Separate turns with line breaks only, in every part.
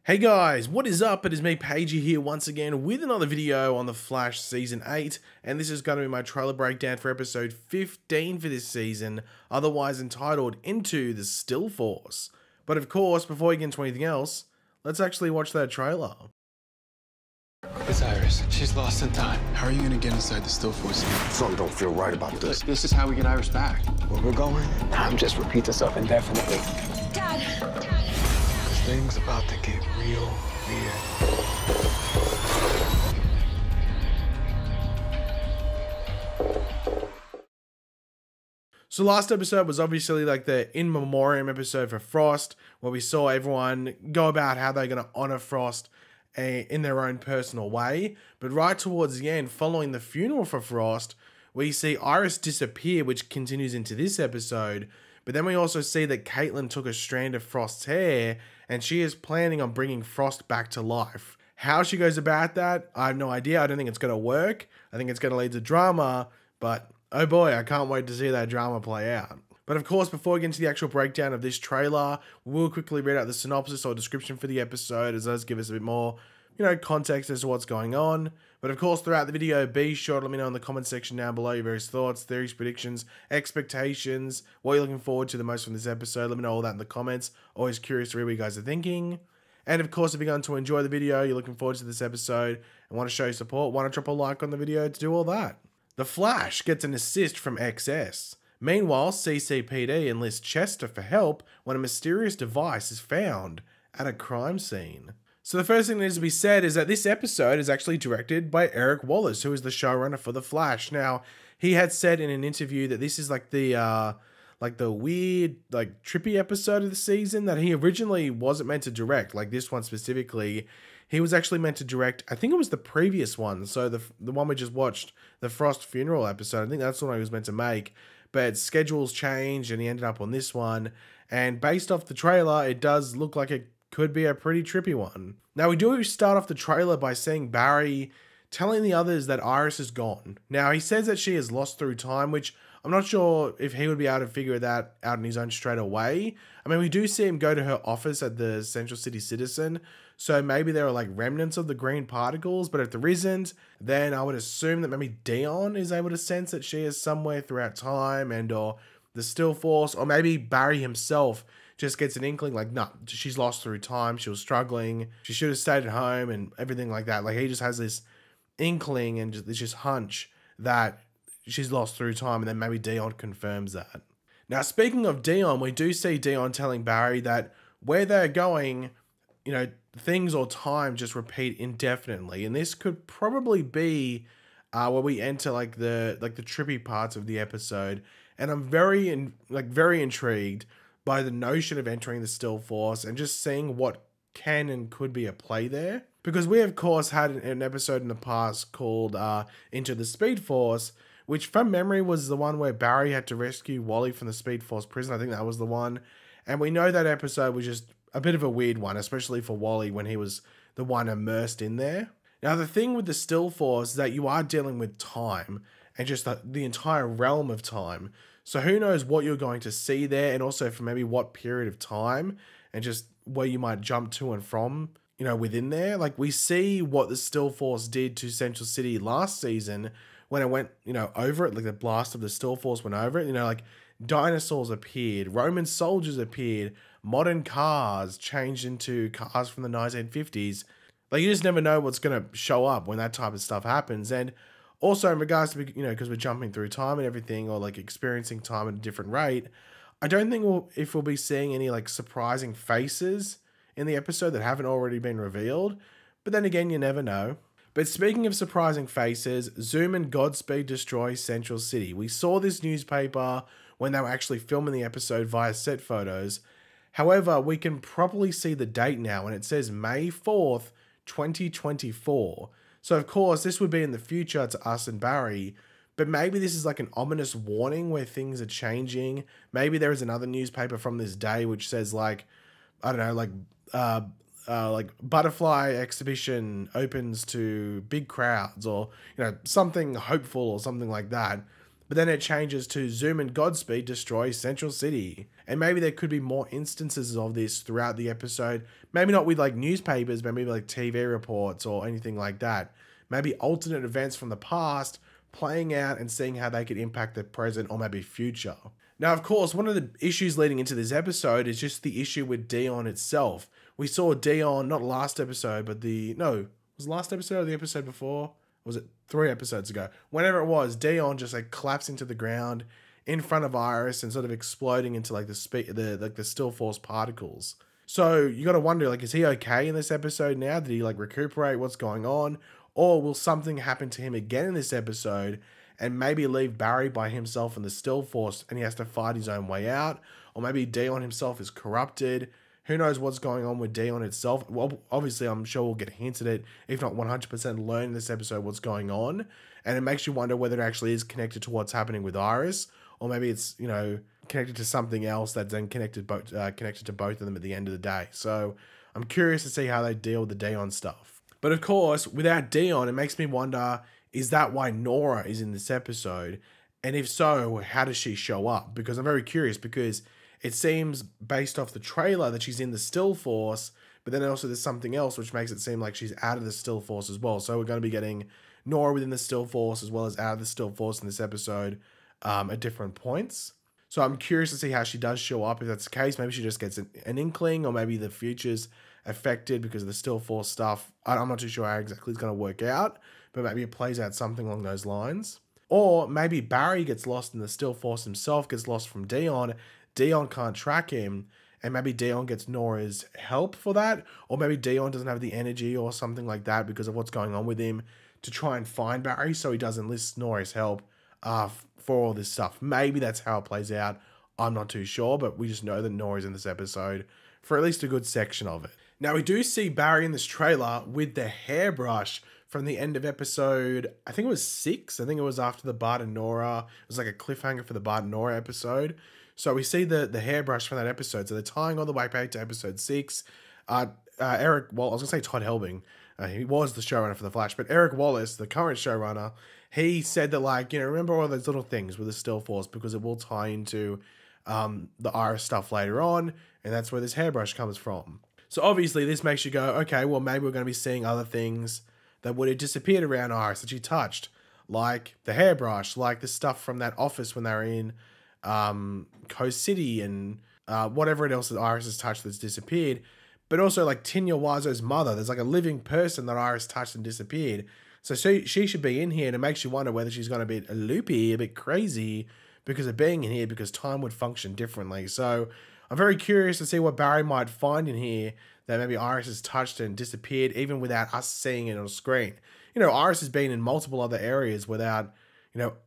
Hey guys, what is up? It is me, Pagey, here once again with another video on The Flash Season 8, and this is going to be my trailer breakdown for episode 15 for this season, otherwise entitled Into the Still Force. But of course, before we get into anything else, let's actually watch that trailer.
It's Iris. She's lost in time. How are you gonna get inside the Still Force?
Something don't feel right about this.
This is how we get Iris back.
Where we're going?
Time just repeats itself indefinitely.
Dad!
This thing's about to get real weird.
So last episode was obviously like the in memoriam episode for Frost, where we saw everyone go about how they're going to honor Frost in their own personal way. But right towards the end, following the funeral for Frost, we see Iris disappear, which continues into this episode. But then we also see that Caitlin took a strand of Frost's hair and she is planning on bringing Frost back to life. How she goes about that, I have no idea. I don't think it's going to work. I think it's going to lead to drama, but oh boy, I can't wait to see that drama play out. But of course, before we get into the actual breakdown of this trailer, we'll quickly read out the synopsis or description for the episode, as those give us a bit more, context as to what's going on. But of course, throughout the video, be sure to let me know in the comment section down below your various thoughts, theories, predictions, expectations, what you're looking forward to the most from this episode. Let me know all that in the comments. Always curious to read what you guys are thinking. And of course, if you're going to enjoy the video, you're looking forward to this episode, and want to show your support, why not drop a like on the video to do all that. The Flash gets an assist from XS. Meanwhile, CCPD enlists Chester for help when a mysterious device is found at a crime scene. So the first thing that needs to be said is that this episode is actually directed by Eric Wallace, who is the showrunner for The Flash. Now, he had said in an interview that this is like the weird, trippy episode of the season that he originally wasn't meant to direct, like this one specifically. He was actually meant to direct, I think it was the previous one, so the one we just watched, the Frost funeral episode. I think that's the one he was meant to make, but schedules changed and he ended up on this one. And based off the trailer, it does look like it could be a pretty trippy one. Now, we do start off the trailer by seeing Barry telling the others that Iris is gone. Now, he says that she is lost through time, which I'm not sure if he would be able to figure that out on his own straight away. I mean, we do see him go to her office at the Central City Citizen, so maybe there are like remnants of the green particles, but if there isn't, then I would assume that maybe Dion is able to sense that she is somewhere throughout time or the Still Force, or maybe Barry himself just gets an inkling like, nah, she's lost through time, she was struggling, she should have stayed at home and everything like that. Like, he just has this inkling and this hunch that she's lost through time, and then maybe Dion confirms that. Now, speaking of Dion, we do see Dion telling Barry that where they're going, things or time just repeat indefinitely, and this could probably be where we enter the trippy parts of the episode. And I'm very intrigued by the notion of entering the Still Force and just seeing what can and could be a play there, because we of course had an episode in the past called Into the Speed Force, which from memory was the one where Barry had to rescue Wally from the Speed Force prison. I think that was the one. And we know that episode was just a bit of a weird one, especially for Wally when he was the one immersed in there. Now, the thing with the Still Force is that you are dealing with time and just the entire realm of time. So who knows what you're going to see there, and also for maybe what period of time, and just where you might jump to and from, within there. Like, we see what the Still Force did to Central City last season when it went, over it, like the blast of the Still Force went over it, like dinosaurs appeared, Roman soldiers appeared, modern cars changed into cars from the 1950s. Like, you just never know what's going to show up when that type of stuff happens. And also in regards to, because we're jumping through time and everything, or like experiencing time at a different rate, I don't think we'll be seeing any like surprising faces in the episode that haven't already been revealed. But then again, you never know. But speaking of surprising faces, Zoom and Godspeed destroy Central City. We saw this newspaper when they were actually filming the episode via set photos. However, we can properly see the date now, and it says May 4th, 2024. So of course, this would be in the future to us and Barry, but maybe this is like an ominous warning where things are changing. Maybe there is another newspaper from this day which says like butterfly exhibition opens to big crowds, or something hopeful or something like that. But then it changes to Zoom and Godspeed destroy Central City. And maybe there could be more instances of this throughout the episode. Maybe not with like newspapers, but maybe like TV reports or anything like that. Maybe alternate events from the past playing out and seeing how they could impact the present or maybe future. Now, of course, one of the issues leading into this episode is just the issue with Dion itself. We saw Dion, not last episode, but was the last episode or the episode before? Was it 3 episodes ago? Whenever it was, Dion just like collapsing to the ground in front of Iris and sort of exploding into like the still force particles. So you got to wonder, like, is he okay in this episode now? Did he like recuperate? What's going on? Or will something happen to him again in this episode and maybe leave Barry by himself in the still force and he has to fight his own way out? Or maybe Dion himself is corrupted. Who knows what's going on with Dion itself? Well, obviously, I'm sure we'll get hinted at, if not 100% learn in this episode what's going on. And it makes you wonder whether it actually is connected to what's happening with Iris, or maybe it's, connected to something else that's then connected to both of them at the end of the day. So I'm curious to see how they deal with the Dion stuff. But of course, without Dion, it makes me wonder, is that why Nora is in this episode? And if so, how does she show up? Because I'm very curious, because it seems based off the trailer that she's in the still force, but then also there's something else which makes it seem like she's out of the still force as well. So we're going to be getting Nora within the still force as well as out of the still force in this episode at different points. So I'm curious to see how she does show up. If that's the case, maybe she just gets an inkling, or maybe the future's affected because of the still force stuff. I'm not too sure how exactly it's going to work out, but maybe it plays out something along those lines. Or maybe Barry gets lost in the still force himself, gets lost from Dion. Dion can't track him, and maybe Dion gets Nora's help for that, or maybe Dion doesn't have the energy or something like that because of what's going on with him to try and find Barry, so he doesn't enlist Nora's help for all this stuff. Maybe that's how it plays out. I'm not too sure, but we just know that Nora's in this episode for at least a good section of it. Now, we do see Barry in this trailer with the hairbrush from the end of episode, I think it was 6. I think it was after the Bart and Nora. It was like a cliffhanger for the Bart and Nora episode. So we see the hairbrush from that episode. So they're tying all the way back to episode 6. I was going to say Todd Helbing. He was the showrunner for The Flash. But Eric Wallace, the current showrunner, he said that, like, remember all those little things with the still force because it will tie into the Iris stuff later on. And that's where this hairbrush comes from. So obviously this makes you go, okay, well, maybe we're going to be seeing other things that would have disappeared around Iris that she touched. Like the hairbrush, like the stuff from that office when they were in Coast City and whatever else that Iris has touched that's disappeared. But also like Tinya Wiseau's mother. There's like a living person that Iris touched and disappeared. So she should be in here, and it makes you wonder whether she's going to be a loopy, a bit crazy because of being in here, because time would function differently. So I'm very curious to see what Barry might find in here that maybe Iris has touched and disappeared even without us seeing it on screen. Iris has been in multiple other areas without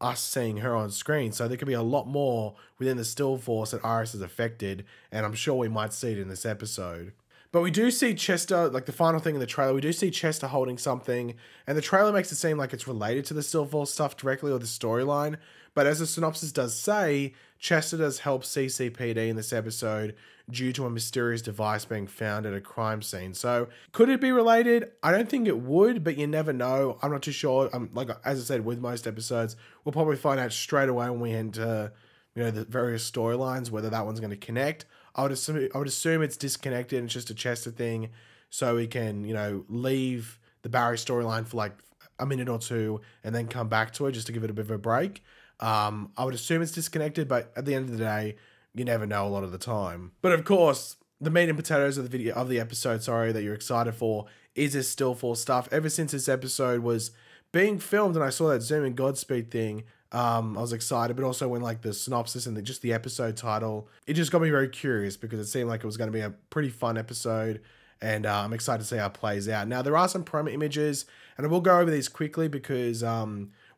us seeing her on screen. So there could be a lot more within the still force that Iris has affected, and I'm sure we might see it in this episode. But we do see Chester, like the final thing in the trailer, we do see Chester holding something, and the trailer makes it seem like it's related to the still force stuff directly or the storyline. But as the synopsis does say, Chester does help CCPD in this episode due to a mysterious device being found at a crime scene. So could it be related? I don't think it would, but you never know. I'm not too sure. Like as I said, with most episodes, we'll probably find out straight away when we enter, the various storylines, whether that one's going to connect. I would assume it's disconnected and it's just a Chester thing, so we can, leave the Barry storyline for like a minute or two and then come back to it just to give it a bit of a break. I would assume it's disconnected, but at the end of the day, you never know a lot of the time. But of course, the meat and potatoes of the episode, that you're excited for, is this still force stuff. Ever since this episode was being filmed and I saw that Zoom and Godspeed thing, I was excited, but also when like the synopsis and just the episode title, it just got me very curious because it seemed like it was going to be a pretty fun episode, and I'm excited to see how it plays out. Now, there are some promo images, and I will go over these quickly because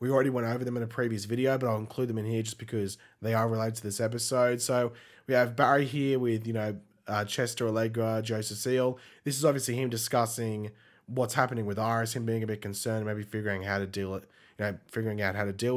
we already went over them in a previous video, but I'll include them in here just because they are related to this episode. So we have Barry here with, Chester, Allegra, Joe Cecile. This is obviously him discussing what's happening with Iris, him being a bit concerned, maybe figuring out how to deal with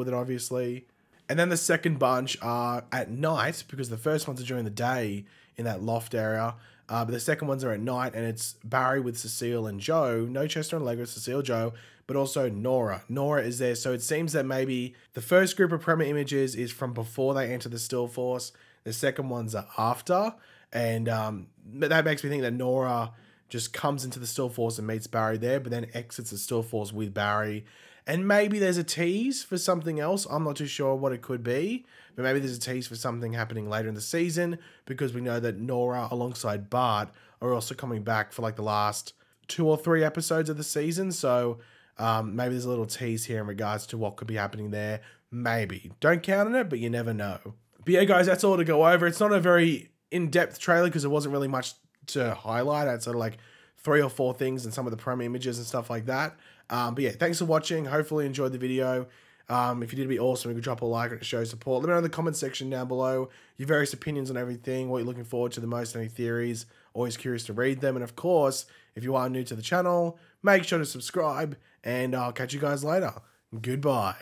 it, obviously. And then the second bunch are at night, because the first ones are during the day in that loft area, but the second ones are at night, and it's Barry with Cecile and Joe. No Chester and Allegra, Cecile, Joe, but also Nora. Nora is there, so it seems that maybe the first group of Premier images is from before they enter the Still Force. The second ones are after, and that makes me think that Nora just comes into the Still Force and meets Barry there, but then exits the Still Force with Barry. And maybe there's a tease for something else. I'm not too sure what it could be, but maybe there's a tease for something happening later in the season, because we know that Nora alongside Bart are also coming back for like the last 2 or 3 episodes of the season. So maybe there's a little tease here in regards to what could be happening there. Maybe. Don't count on it, but you never know. But yeah, guys, that's all to go over. It's not a very in-depth trailer because there wasn't really much to highlight. It's sort of like 3 or 4 things and some of the Premier images and stuff like that. But yeah, thanks for watching. Hopefully you enjoyed the video. If you did, it'd be awesome. You could drop a like and show support. Let me know in the comment section down below your various opinions on everything, what you're looking forward to the most, any theories. Always curious to read them. And of course, if you are new to the channel, make sure to subscribe, and I'll catch you guys later. Goodbye.